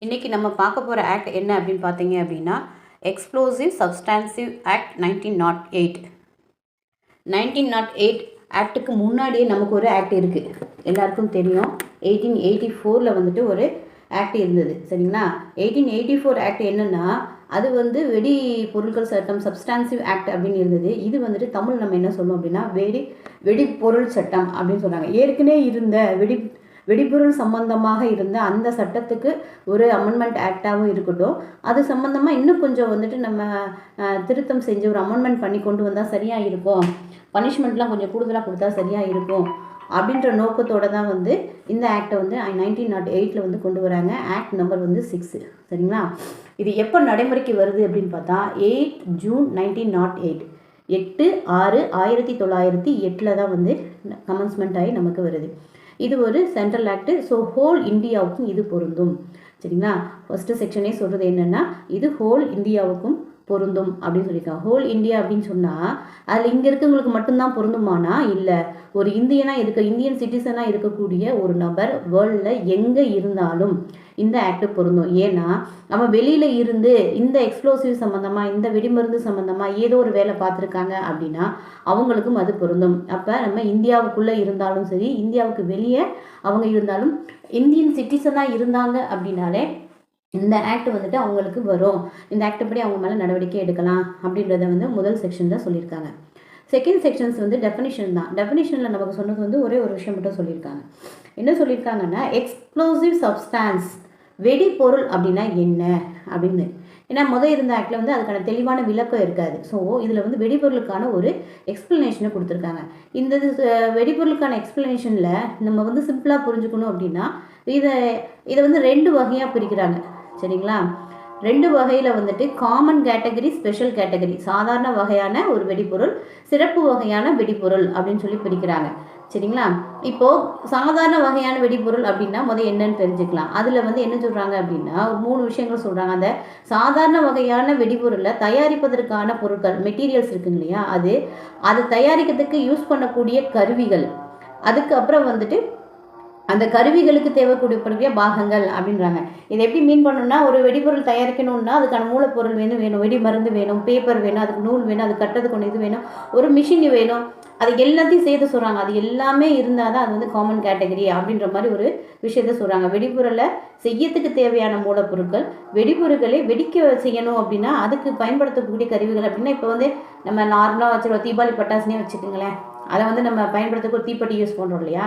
இன்றைக்கி நம்ம பார்க்க போகிற ஆக்ட் என்ன அப்படின்னு பார்த்தீங்க அப்படின்னா எக்ஸ்ப்ளோசிவ் சப்ஸ்டான்சிவ் ஆக்ட் 1908. 1908 ஆக்டுக்கு முன்னாடியே நமக்கு ஒரு ஆக்ட் இருக்குது, எல்லாருக்கும் தெரியும். 1884 வந்துட்டு ஒரு ஆக்ட் இருந்தது, சரிங்களா. 1884 ஆக்ட் என்னென்னா அது வெடி பொருட்கள் சட்டம், சப்ஸ்டான்சிவ் ஆக்ட் அப்படின்னு இருந்தது. இது வந்துட்டு தமிழ் நம்ம என்ன சொல்லணும் அப்படின்னா வெடிப்பொருள் சட்டம் அப்படின்னு சொல்கிறாங்க. ஏற்கனவே இருந்த வெடிபொருள் சம்பந்தமாக இருந்த அந்த சட்டத்துக்கு ஒரு அமெண்ட்மெண்ட் ஆக்டாகவும் இருக்கட்டும், அது சம்மந்தமாக இன்னும் கொஞ்சம் வந்துட்டு நம்ம திருத்தம் செஞ்சு ஒரு அமெண்ட்மெண்ட் பண்ணி கொண்டு வந்தால் சரியாக இருக்கும், பனிஷ்மெண்ட்லாம் கொஞ்சம் கூடுதலாக கொடுத்தா சரியாக இருக்கும் அப்படின்ற நோக்கத்தோடு தான் இந்த ஆக்டை 1908 கொண்டு வராங்க. ஆக்ட் நம்பர் 6, சரிங்களா. இது எப்போ நடைமுறைக்கு வருது அப்படின்னு பார்த்தா 8 ஜூன் 1908, 8/6/1908 தான் கமன்ஸ்மெண்ட் ஆகி நமக்கு வருது. இது ஒரு சென்ட்ரல் ஆக்ட். ஸோ ஹோல் இந்தியாவுக்கும் இது பொருந்தும், சரிங்களா. ஃபஸ்ட்டு செக்ஷனே சொல்கிறது என்னென்னா இது ஹோல் இந்தியாவுக்கும் பொருந்தும் அப்படின்னு சொல்லியிருக்காங்க. ஹோல் இந்தியா அப்படின்னு சொன்னால் அதில் இங்கே இருக்கவங்களுக்கு மட்டும்தான் பொருந்துமானா இல்லை, ஒரு இந்தியன் சிட்டிசனாக இருக்கக்கூடிய ஒரு நபர் வேர்ல்டில் எங்கே இருந்தாலும் இந்த ஆக்ட் பொருந்தும். ஏன்னா நம்ம வெளியில் இருந்து இந்த எக்ஸ்ப்ளோசிவ் சம்மந்தமாக, இந்த வெடிமருந்து சம்மந்தமாக ஏதோ ஒரு வேலை பார்த்துருக்காங்க அப்படின்னா அவங்களுக்கும் அது பொருந்தும். அப்போ நம்ம இந்தியாவுக்குள்ளே இருந்தாலும் சரி, இந்தியாவுக்கு வெளியே அவங்க இருந்தாலும், இந்தியன் சிட்டிசனாக இருந்தாங்க அப்படின்னாலே இந்த ஆக்ட் அவங்களுக்கு வரும். இந்த ஆக்ட் படி அவங்க மேலே நடவடிக்கை எடுக்கலாம் அப்படின்றத முதல் செக்ஷனில் சொல்லியிருக்காங்க. செகண்ட் செக்ஷன்ஸ் டெஃபினிஷன் தான். டெஃபினிஷனில் நமக்கு சொன்னது ஒரே ஒரு விஷயம் மட்டும் சொல்லியிருக்காங்க. என்ன சொல்லியிருக்காங்கன்னா எக்ஸ்ப்ளோசிவ் சப்ஸ்டான்ஸ், வெடிப்பொருள் அப்படின்னா என்ன அப்படின்னு. ஏன்னா இருந்த ஆக்டில் அதுக்கான தெளிவான விளக்கம் இருக்காது. ஸோ இதில் வெடிபொருளுக்கான ஒரு எக்ஸ்ப்ளனேஷனை கொடுத்துருக்காங்க. இந்த வெடிபொருளுக்கான எக்ஸ்ப்ளனேஷனில் நம்ம சிம்பிளாக புரிஞ்சுக்கணும் அப்படின்னா இதை 2 வகையாக பிரிக்கிறாங்க, சரிங்களா. 2 வகையில் காமன் கேட்டகரி, ஸ்பெஷல் கேட்டகரி. சாதாரண வகையான ஒரு வெடிப்பொருள், சிறப்பு வகையான வெடிப்பொருள் அப்படின்னு சொல்லி பிரிக்கிறாங்க, சரிங்களா. இப்போது சாதாரண வகையான வெடிப்பொருள் அப்படின்னா என்னன்னு தெரிஞ்சுக்கலாம். அதில் என்ன சொல்கிறாங்க அப்படின்னா ஒரு 3 விஷயங்கள் சொல்கிறாங்க. அந்த சாதாரண வகையான வெடிப்பொருளை தயாரிப்பதற்கான பொருட்கள், மெட்டீரியல்ஸ் இருக்குங்க இல்லையா, அது தயாரிக்கிறதுக்கு யூஸ் பண்ணக்கூடிய கருவிகள், அதுக்கப்புறம் அந்த கருவிகளுக்கு தேவைக்கூடிய பாகங்கள் அப்படின்றாங்க. இதை எப்படி மீன் பண்ணணும்னா, ஒரு வெடிபொருள் தயாரிக்கணும்னா அதுக்கான மூலப்பொருள் வேணும், வெடி மருந்து வேணும், பேப்பர் வேணும், அதுக்கு நூல் வேணும், அது கட்டுறதுக்கு ஒன்று இது வேணும், ஒரு மிஷின் வேணும், அது எல்லாத்தையும் சேர்த்து சொல்கிறாங்க. அது எல்லாமே இருந்தால் தான் அது காமன் கேட்டகரி அப்படின்ற மாதிரி ஒரு விஷயத்த சொல்கிறாங்க. வெடிபொருளை செய்யறதுக்கு தேவையான மூலப்பொருட்கள், வெடிபொருட்களை வெடிக்க செய்யணும் அப்படின்னா அதுக்கு பயன்படுத்தக்கூடிய கருவிகள் அப்படின்னா இப்போ நம்ம நார்மலாக வச்சுருவோம், தீபாவளி பட்டாசுனே வச்சுக்கோங்களேன். அதை நம்ம பயன்படுத்தக்கூடிய ஒரு தீப்பெட்டி யூஸ் பண்ணுறோம் இல்லையா,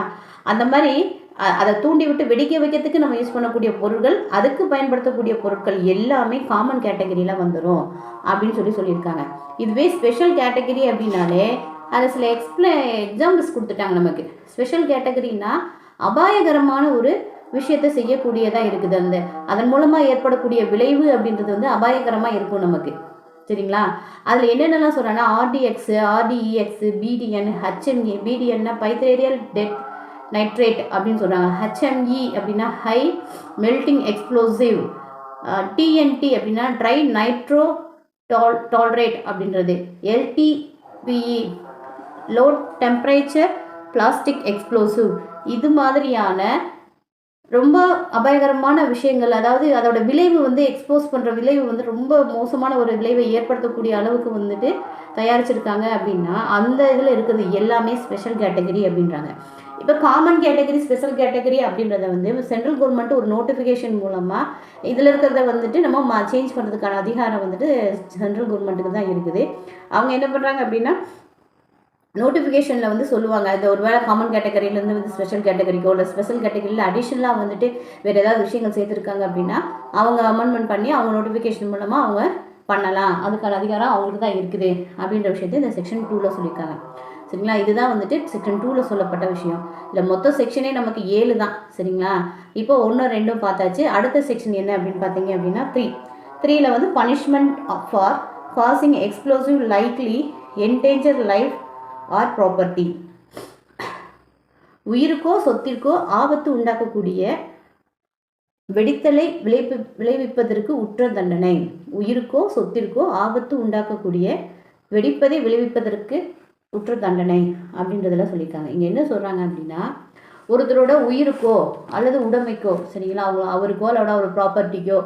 அந்த மாதிரி அதை தூண்டி விட்டு வெடிக்க வைக்கிறதுக்கு நம்ம யூஸ் பண்ணக்கூடிய பொருட்கள், அதுக்கு பயன்படுத்தக்கூடிய பொருட்கள் எல்லாமே காமன் கேட்டகரியில் வந்துடும் அப்படின்னு சொல்லியிருக்காங்க. இதுவே ஸ்பெஷல் கேட்டகரி அப்படின்னாலே அது சில எக்ஸாம்பிள்ஸ் கொடுத்துட்டாங்க நமக்கு. ஸ்பெஷல் கேட்டகரினா அபாயகரமான ஒரு விஷயத்தை செய்யக்கூடியதாக இருக்குது. அதன் மூலமாக ஏற்படக்கூடிய விளைவு அப்படின்றது அபாயகரமாக இருக்கும் நமக்கு, சரிங்களா. அதில் என்னென்னலாம் சொல்கிறாங்கன்னா ஆர்டிஎக்ஸ், ஆர்டிஇஎக்ஸ், பிடிஎன், ஹெச்எம்இ. பிடிஎன்னா பைத்ரேரியல் டெட் நைட்ரேட் அப்படின்னு சொல்கிறாங்க. ஹெச்எம்இ அப்படின்னா ஹை மெல்டிங் எக்ஸ்ப்ளோசிவ். டிஎன்டி அப்படின்னா ட்ரை நைட்ரோ டாலரேட் அப்படின்றது. LDPE low temperature plastic explosive. இது மாதிரியான ரொம்ப அபாயகரமான விஷயங்கள், அதாவது அதோட விளைவு எக்ஸ்போஸ் பண்ணுற விளைவு ரொம்ப மோசமான ஒரு விளைவை ஏற்படுத்தக்கூடிய அளவுக்கு தயாரிச்சிருக்காங்க அப்படின்னா அந்த இதில் இருக்கிறது எல்லாமே ஸ்பெஷல் கேட்டகரி அப்படின்றாங்க. இப்போ காமன் கேட்டகரி, ஸ்பெஷல் கேட்டகரி அப்படின்றத சென்ட்ரல் கவர்மெண்ட் ஒரு நோட்டிஃபிகேஷன் மூலமாக இதில் இருக்கிறத நம்ம சேஞ்ச் பண்ணுறதுக்கான அதிகாரம் சென்ட்ரல் கவர்மெண்ட்டுக்கு தான் இருக்குது. அவங்க என்ன பண்ணுறாங்க அப்படின்னா நோட்டிஃபிகேஷனில் சொல்லுவாங்க, இது ஒரு வேளை காமன் கேட்டகரியிலேருந்து ஸ்பெஷல் கேட்டகரிக்கோ இல்லை ஸ்பெஷல் கேட்டகரியில் அடிஷ்னலாக வேறு ஏதாவது விஷயங்கள் சேர்த்துருக்காங்க அப்படின்னா அவங்க அமெண்ட்மெண்ட் பண்ணி அவங்க நோட்டிஃபிகேஷன் மூலமாக அவங்க பண்ணலாம், அதுக்கான அதிகாரம் அவங்களுக்கு தான் இருக்குது அப்படின்ற விஷயத்தை இந்த செக்ஷன் 2ல் சொல்லியிருக்காங்க, சரிங்களா. இதுதான் செக்ஷன் 2ல் சொல்லப்பட்ட விஷயம். இல்லை மொத்த செக்ஷனே நமக்கு 7 தான், சரிங்களா. இப்போ 1, 2 பார்த்தாச்சு. அடுத்த செக்ஷன் என்ன அப்படின்னு பார்த்தீங்க அப்படின்னா 3ல் punishment for causing explosive likely endanger life or property. உயிருக்கோ சொத்திற்கோ ஆபத்து உண்டாக்கக்கூடிய வெடித்தலை விளைவிப்பதற்கு உற்ற தண்டனை. உயிருக்கோ சொத்திற்கோ ஆபத்து உண்டாக்கக்கூடிய விளைவிப்பதற்கு உற்ற தண்டனை அப்படின்றதெல்லாம் சொல்லியிருக்காங்க. இங்கே என்ன சொல்கிறாங்க அப்படின்னா ஒருத்தரோட உயிருக்கோ அல்லது உடைமைக்கோ சரிங்களா, அவருக்கோ அல்லோட ஒரு ப்ராப்பர்ட்டிக்கோ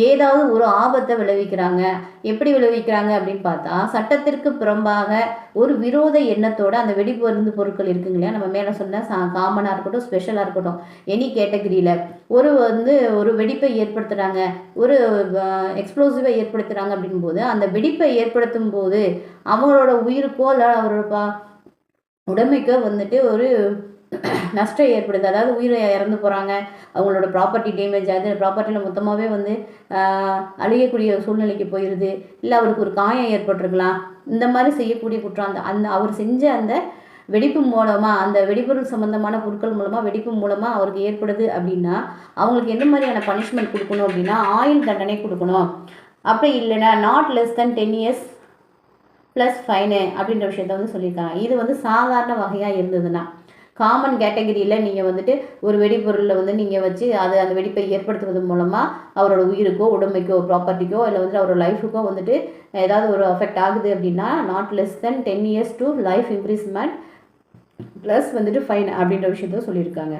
ஏதாவது ஒரு ஆபத்தை விளைவிக்கிறாங்க. எப்படி விளைவிக்கிறாங்க அப்படின்னு பார்த்தா, சட்டத்திற்கு புறம்பாக ஒரு விரோத எண்ணத்தோட அந்த வெடிமருந்து பொருட்கள் இருக்குங்க இல்லையா, நம்ம மேலே சொன்ன காமனாக இருக்கட்டும் ஸ்பெஷலாக இருக்கட்டும் எனி கேட்டகரியில் ஒரு வெடிப்பை ஏற்படுத்துகிறாங்க, ஒரு எக்ஸ்ப்ளோசிவை ஏற்படுத்துகிறாங்க அப்படின்போது அந்த வெடிப்பை ஏற்படுத்தும் போது அவங்களோட உயிருக்கோ இல்லை அவரோட உடைமைக்கோ ஒரு நஷ்டம் ஏற்படுது. அதாவது உயிரை இறந்து போகிறாங்க, அவங்களோட ப்ராப்பர்ட்டி டேமேஜ் ஆகுது, ப்ராப்பர்ட்டியில் மொத்தமாகவே அழியக்கூடிய சூழ்நிலைக்கு போயிடுது, இல்லை அவருக்கு ஒரு காயம் ஏற்பட்டிருக்கலாம். இந்த மாதிரி செய்யக்கூடிய குற்றம் அந்த அவர் செஞ்ச அந்த வெடிப்பு மூலமாக, அந்த வெடிப்பொருள் சம்மந்தமான பொருட்கள் மூலமாக வெடிப்பு மூலமாக அவருக்கு ஏற்படுது அப்படின்னா அவங்களுக்கு எந்த மாதிரியான பனிஷ்மெண்ட் கொடுக்கணும் அப்படின்னா ஆயுள் தண்டனை கொடுக்கணும். அப்படி இல்லைன்னா not less than 10 years plus fine அப்படின்ற விஷயத்த சொல்லியிருக்காங்க. இது சாதாரண வகையாக இருந்ததுன்னா, காமன் கேட்டகரியில் நீங்கள் ஒரு வெடிப்பொருளில் நீங்கள் வச்சு அந்த வெடிப்பை ஏற்படுத்துவது மூலமாக அவரோட உயிருக்கோ உடமைக்கோ ப்ராப்பர்ட்டிக்கோ இல்லை அவரோட லைஃபுக்கோ ஏதாவது ஒரு அஃபெக்ட் ஆகுது அப்படின்னா not less than 10 years to life இம்ப்ரிஸ்மெண்ட் plus fine அப்படின்ற விஷயத்த சொல்லியிருக்காங்க.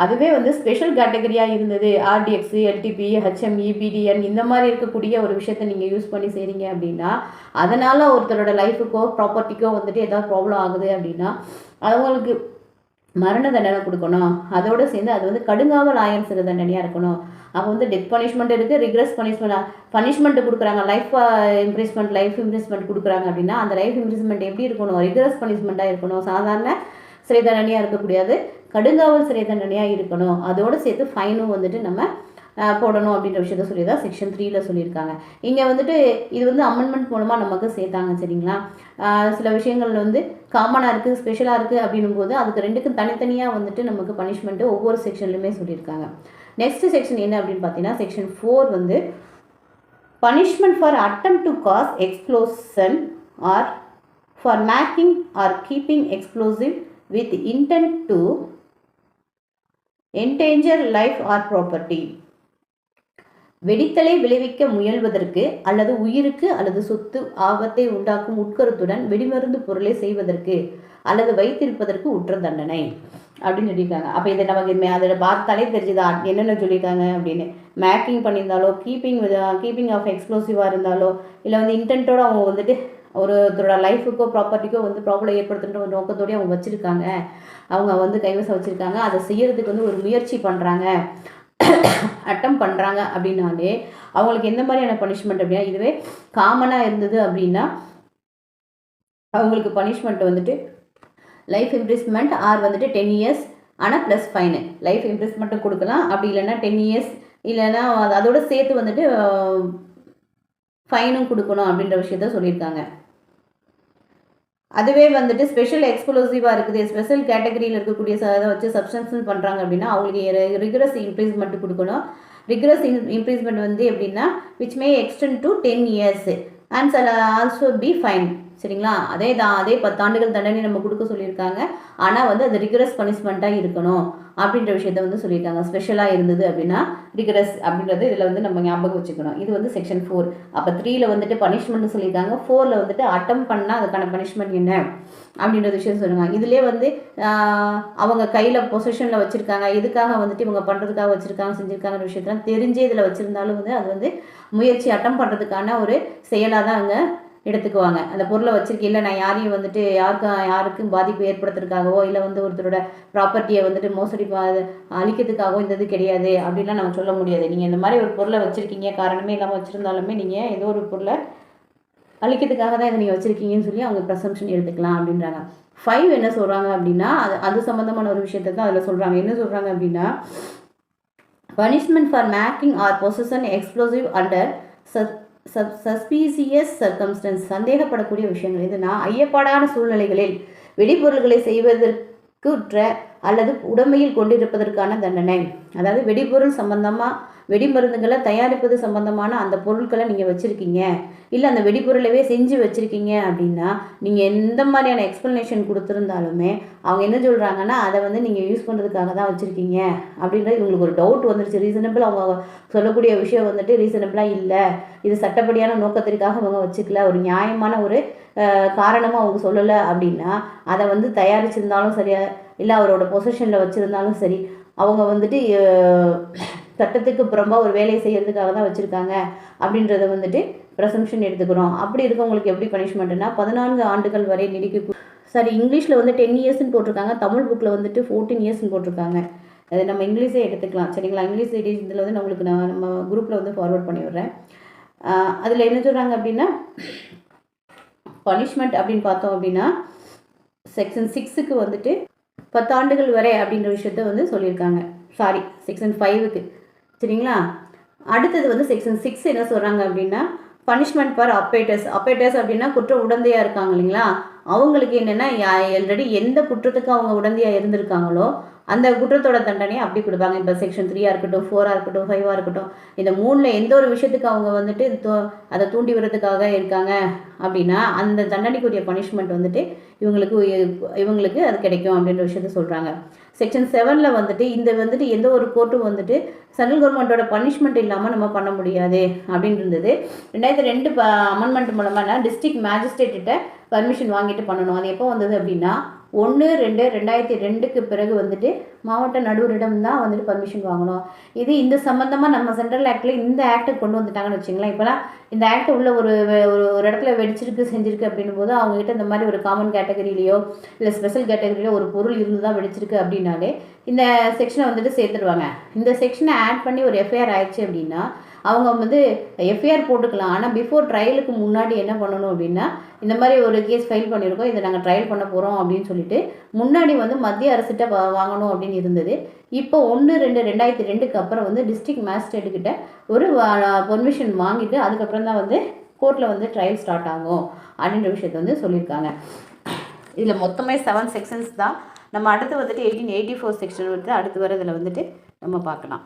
அதுவே ஸ்பெஷல் கேட்டகரியாக இருந்தது, ஆர்டிஎக்ஸ், எல்டிபி, ஹெச்எம்இ, பிடிஎன் இந்த மாதிரி இருக்கக்கூடிய ஒரு விஷயத்த நீங்கள் யூஸ் பண்ணி செய்கிறீங்க அப்படின்னா அதனால் ஒருத்தரோட லைஃபுக்கோ ப்ராப்பர்ட்டிக்கோ ஏதாவது ப்ராப்ளம் ஆகுது அப்படின்னா அவங்களுக்கு மரண தண்டனை கொடுக்கணும். அதோடு சேர்ந்து அது கடுங்காவல் ஆயுள் சிறை தண்டனையாக இருக்கணும். அப்போ டெத் பனிஷ்மெண்ட் இருக்குது, ரிக்ரெஸ் பனிஷ்மெண்ட் கொடுக்குறாங்க, லைஃப் இம்ப்ரிஸ்மெண்ட் கொடுக்குறாங்க அப்படின்னா அந்த லைஃப் இம்ப்ரிஸ்மெண்ட் எப்படி இருக்கணும், ரிக்ரெஸ் பனிஷ்மெண்ட்டாக இருக்கணும். சாதாரண சிறை தண்டனையாக இருக்கக்கூடாது, கடுங்காவல் சிறை தண்டனையாக இருக்கணும். அதோடு சேர்த்து ஃபைனும் நம்ம போடணும் அப்படின்ற விஷயத்த சொல்லி தான் செக்ஷன் 3ல் சொல்லியிருக்காங்க. இங்கே இது அமெண்ட்மெண்ட் மூலமாக நமக்கு சேர்த்தாங்க சரிங்களா. சில விஷயங்கள் காமனாக இருக்குது ஸ்பெஷலாக இருக்குது அப்படின்னும் போது அதுக்கு ரெண்டுக்கும் தனித்தனியாக நமக்கு பனிஷ்மெண்ட்டு ஒவ்வொரு செக்ஷன்லையுமே சொல்லியிருக்காங்க. நெக்ஸ்ட் செக்ஷன் என்ன அப்படின்னு பார்த்தீங்கன்னா section 4 punishment for attempt to cause explosion or for making or keeping explosive with intent to endanger life or property. வெடித்தலை விளைவிக்க முயல்வதற்கு அல்லது உயிருக்கு அல்லது சொத்து ஆபத்தை உண்டாக்கும் உட்கருத்துடன் வெடிமருந்து பொருளை செய்வதற்கு அல்லது வைத்திருப்பதற்கு உற்ற தண்டனை அப்படின்னு சொல்லியிருக்காங்க. அப்போ இதை நமக்கு அதில் பார்த்தாலே தெரிஞ்சுதா என்னென்ன சொல்லியிருக்காங்க அப்படின்னு. மேக்கிங் பண்ணியிருந்தாலோ கீப்பிங் ஆஃப் எக்ஸ்ப்ளோசிவாக இருந்தாலோ இல்லை இன்டென்ட்டோடு அவங்க ஒருத்தரோட லைஃபுக்கோ ப்ராப்பர்ட்டிக்கோ ப்ராப்ளம் ஏற்படுத்துகிற ஒரு நோக்கத்தோடய அவங்க வச்சுருக்காங்க, அவங்க கைவசம் வச்சுருக்காங்க, அதை செய்யறதுக்கு ஒரு முயற்சி பண்ணுறாங்க, அட்டம் பண்ணுறாங்க அப்படின்னாலே அவங்களுக்கு எந்த மாதிரியான பனிஷ்மெண்ட் அப்படின்னா இதுவே காமனாக இருந்தது அப்படின்னா அவங்களுக்கு punishment life imprisonment or 10 years ஆனால் ப்ளஸ் ஃபைனு. லைஃப் இம்ப்ரிஸ்மெண்ட்டும் கொடுக்கலாம், அப்படி இல்லைன்னா 10 years இல்லைன்னா அதோட சேர்த்து ஃபைனும் கொடுக்கணும் அப்படின்ற விஷயத்த சொல்லியிருக்காங்க. அதுவே ஸ்பெஷல் எக்ஸ்ப்ளோசிவாக இருக்குது, ஸ்பெஷல் கேட்டகரியில் இருக்கக்கூடிய அதை வச்சு சப்ஸ்டன்ஸ் பண்ணுறாங்க அப்படின்னா அவங்களுக்கு ரிக்ரெஸ் இம்ப்ரீஸ்மெண்ட் கொடுக்கணும். ரிக்ரெஸ் இம்ப்ரீஸ்மெண்ட் எப்படின்னா which may extend to 10 years and also be fine சரிங்களா. அதே 10 ஆண்டுகள் தண்டனை நம்ம கொடுக்க சொல்லியிருக்காங்க. ஆனால் அது ரிக்ரெஸ் பனிஷ்மெண்ட்டாக இருக்கணும் அப்படின்ற விஷயத்த சொல்லியிருக்காங்க. ஸ்பெஷலாக இருந்தது அப்படின்னா ரிக்ரெஸ் அப்படின்றது இதில் நம்ம ஞாபகம் வச்சுக்கணும். இது செக்ஷன் 4. அப்போ 3ல் பனிஷ்மெண்ட் சொல்லியிருக்காங்க, 4ல் அட்டம் பண்ணால் அதுக்கான பனிஷ்மெண்ட் என்ன அப்படின்ற விஷயம் சொல்லுவாங்க. இதிலே அவங்க கையில் பொசிஷனில் வச்சுருக்காங்க, எதுக்காக இவங்க பண்ணுறதுக்காக வச்சுருக்காங்க செஞ்சுருக்காங்கிற விஷயத்தெல்லாம் தெரிஞ்சே இதில் வச்சுருந்தாலும் அது முயற்சி அட்டம் பண்ணுறதுக்கான ஒரு செயலாக தான் அங்கே எடுத்துக்குவாங்க. அந்த பொருளை வச்சுருக்கேன் இல்லை நான் யாரையும் யாருக்கும் பாதிப்பு ஏற்படுத்துறதுக்காகவோ இல்லை ஒருத்தரோட ப்ராப்பர்ட்டியை மோசடி அழிக்கிறதுக்காகவோ இந்த இது கிடையாது அப்படின்லாம் நம்ம சொல்ல முடியாது. நீங்கள் இந்த மாதிரி ஒரு பொருளை வச்சுருக்கீங்க, காரணமே இல்லாமல் வச்சுருந்தாலுமே நீங்கள் ஏதோ ஒரு பொருளை அழிக்கிறதுக்காக தான் இதை நீங்கள் வச்சுருக்கீங்கன்னு சொல்லி அவங்க ப்ரெசம்ஷன் எடுத்துக்கலாம் அப்படின்றாங்க. 5 என்ன சொல்கிறாங்க அப்படின்னா அது சம்மந்தமான ஒரு விஷயத்தை தான் அதில் சொல்கிறாங்க. என்ன சொல்கிறாங்க அப்படின்னா punishment for making or possession explosive under suspicious circumstances சந்தேகப்படக்கூடிய விஷயங்கள் இதுனா ஐயப்பாடான சூழ்நிலைகளில் வெடிபொருள்களை செய்வதற்குற்ற அல்லது உடமையில் கொண்டிருப்பதற்கான தண்டனை. அதாவது வெடிபொருள் சம்பந்தமாக வெடிமருந்துகளை தயாரிப்பது சம்பந்தமான அந்த பொருட்களை நீங்கள் வச்சுருக்கீங்க, இல்லை அந்த வெடிபொருளவே செஞ்சு வச்சுருக்கீங்க அப்படின்னா நீங்கள் எந்த மாதிரியான எக்ஸ்ப்ளனேஷன் கொடுத்துருந்தாலுமே அவங்க என்ன சொல்கிறாங்கன்னா அதை நீங்கள் யூஸ் பண்ணுறதுக்காக தான் வச்சுருக்கீங்க அப்படின்றது இவங்களுக்கு ஒரு டவுட் வந்துருச்சு. ரீசனபிள் அவங்க சொல்லக்கூடிய விஷயம் ரீசனபிளாக இல்லை, இது சட்டப்படியான நோக்கத்திற்காக அவங்க வச்சுக்கல, ஒரு நியாயமான ஒரு காரணமாக அவங்க சொல்லலை அப்படின்னா அதை தயாரிச்சிருந்தாலும் சரியாக இல்லை அவரோட பொசிஷனில் வச்சுருந்தாலும் சரி, அவங்க வந்துட்டு சட்டத்துக்கு புறம்பாக ஒரு வேலையை செய்கிறதுக்காக தான் வச்சுருக்காங்க அப்படின்றத வந்துட்டு ப்ரெசம்ஷன் எடுத்துக்கிறோம். அப்படி இருக்கவங்களுக்கு எப்படி பனிஷ்மெண்ட்னா 14 ஆண்டுகள் வரை நீடிக்க. சாரி, இங்கிலீஷில் வந்து 10 இயர்ஸ்ன்னு போட்டிருக்காங்க, தமிழ் புக்கில் வந்துட்டு 14 இயர்ஸ்ன்னு போட்டிருக்காங்க. அது நம்ம இங்கிலீஷே எடுத்துக்கலாம் சரிங்களா. இங்கிலீஷ் இதில் வந்து உங்களுக்கு நான் நம்ம குரூப்பில் வந்து ஃபார்வர்ட் பண்ணி விட்றேன். அதில் என்ன சொல்கிறாங்க அப்படின்னா, பனிஷ்மெண்ட் அப்படின்னு பார்த்தோம் அப்படின்னா செக்ஷன் 6க்கு வந்துட்டு 10 ஆண்டுகள் வரை அப்படின்ற விஷயத்த வந்து சொல்லியிருக்காங்க. சாரி, செக்ஷன் 5க்கு சரிங்களா. அடுத்தது வந்து செக்ஷன் 6 என்ன சொல்கிறாங்க அப்படின்னா, பனிஷ்மெண்ட் ஃபார் அப்பேட்டர்ஸ். அப்பேட்டர்ஸ் அப்படின்னா குற்ற உடந்தையாக இருக்காங்க இல்லைங்களா, அவங்களுக்கு என்னென்னா ஆல்ரெடி எந்த குற்றத்துக்கு அவங்க உடந்தையாக இருந்திருக்காங்களோ அந்த குற்றத்தோட தண்டனையை அப்படி கொடுப்பாங்க. இப்போ செக்ஷன் 3 இருக்கட்டும், 4 இருக்கட்டும், 5 இருக்கட்டும், இந்த 3ல் எந்த ஒரு விஷயத்துக்கு அவங்க வந்துட்டு அதை தூண்டி விடுறதுக்காக இருக்காங்க அப்படின்னா அந்த தண்டனைக்குரிய பனிஷ்மெண்ட் வந்துட்டு இவங்களுக்கு அது கிடைக்கும் அப்படின்ற விஷயத்த சொல்கிறாங்க. செக்ஷன் 7ல் வந்துட்டு இந்த வந்துட்டு எந்த ஒரு கோர்ட்டும் வந்துட்டு சென்ட்ரல் கவர்மெண்ட்டோட பனிஷ்மெண்ட் இல்லாமல் நம்ம பண்ண முடியாது அப்படின்னு இருந்தது. 2002 அமெண்ட்மெண்ட் மூலமாக டிஸ்ட்ரிக்ட் மேஜிஸ்ட்ரேட்டிட்ட பர்மிஷன் வாங்கிட்டு பண்ணணும். அது எப்போ வந்தது அப்படின்னா 1/2/2002க்கு பிறகு வந்துட்டு மாவட்ட நடுவரிடம் தான் வந்துட்டு பர்மிஷன் வாங்கணும். இது இந்த சம்மந்தமாக நம்ம சென்ட்ரல் ஆக்டில் இந்த ஆக்டை கொண்டு வந்துட்டாங்கன்னு வச்சுங்களேன். இப்போலாம் இந்த ஆக்ட் உள்ள ஒரு இடத்துல வெடிச்சிருக்கு செஞ்சுருக்கு அப்படின்னும் போது அவங்ககிட்ட இந்த மாதிரி ஒரு காமன் கேட்டகரியிலையோ இல்லை ஸ்பெஷல் கேட்டகரியிலையோ ஒரு பொருள் இருந்து தான் வெடிச்சிருக்கு அப்படின்னாலே இந்த செக்ஷனை வந்துட்டு சேர்த்துடுவாங்க. இந்த செக்ஷனை ஆட் பண்ணி ஒரு எஃப்ஐஆர் ஆயிடுச்சு அப்படின்னா அவங்க வந்து எஃப்ஐஆர் போட்டுக்கலாம். ஆனால் பிஃபோர் ட்ரையலுக்கு முன்னாடி என்ன பண்ணணும் அப்படின்னா, இந்த மாதிரி ஒரு கேஸ் ஃபைல் பண்ணியிருக்கோம், இதை நாங்கள் ட்ரையல் பண்ண போகிறோம் அப்படின்னு சொல்லிட்டு முன்னாடி வந்து மத்திய அரசிட்ட வாங்கணும் அப்படின்னு இருந்தது. இப்போ 1/2/2002க்கு அப்புறம் வந்து டிஸ்ட்ரிக்ட் மேஜிஸ்ட்ரேட்டுக்கிட்ட ஒரு பர்மிஷன் வாங்கிட்டு அதுக்கப்புறம் தான் வந்து கோர்ட்டில் வந்து ட்ரையல் ஸ்டார்ட் ஆகும் அப்படின்ற விஷயத்தை வந்து சொல்லியிருக்காங்க. இதில் மொத்தமே 7 செக்ஷன்ஸ் தான். நம்ம அடுத்து வந்துட்டு 1884 செக்ஷன் வந்து அடுத்து வரதில் வந்துட்டு நம்ம பார்க்கலாம்.